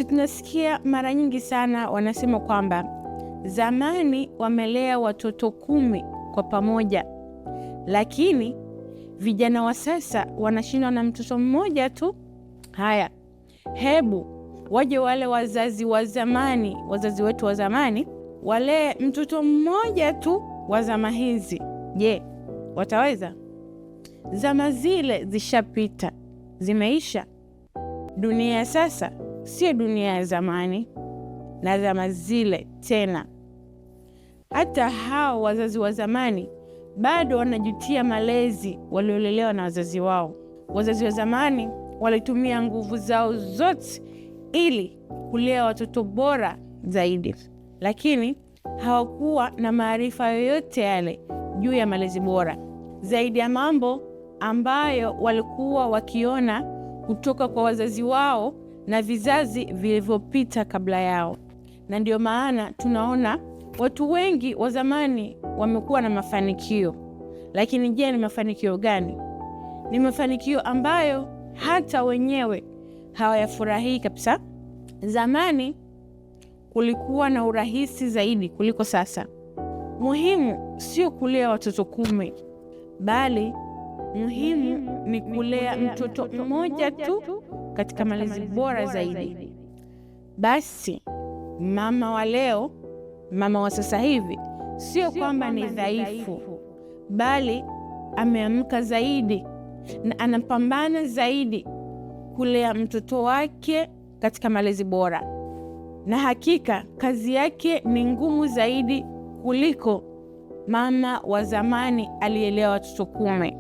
tunasikia mara nyingi sana wanasema kwamba zamani wamelea watoto 10 kwa pamoja, lakini vijana wa sasa wanashindwa na mtoto mmoja tu. Haya, hebu waje wale wazazi wa zamani, wazazi wetu wa zamani, walee mtoto mmoja tu wa zama hizi. Je, wataweza? Zama zile zishapita, zimeisha. Dunia ya sasa sio dunia ya zamani na zama zile tena. Hata hao wazazi wa zamani bado wanajutia malezi waliolelewa na wazazi wao. Wazazi wa zamani walitumia nguvu zao zote ili kulea watoto bora zaidi, lakini hawakuwa na maarifa yoyote yale juu ya malezi bora, zaidi ya mambo ambayo walikuwa wakiona kutoka kwa wazazi wao na vizazi vilivyopita kabla yao. Na ndio maana tunaona watu wengi wa zamani wamekuwa na mafanikio. Lakini je, ni mafanikio gani? Ni mafanikio ambayo hata wenyewe hawayafurahii kabisa. Zamani kulikuwa na urahisi zaidi kuliko sasa. Muhimu sio kulea watoto 10, bali muhimu ni kulea mtoto mmoja tu katika malezi bora zaidi. Basi mama wa leo, mama wa sasa hivi, sio kwamba ni dhaifu, bali ameamka zaidi na anapambana zaidi kulea mtoto wake katika malezi bora. Na hakika kazi yake ni ngumu zaidi kuliko mama wa zamani aliyelea watoto 10.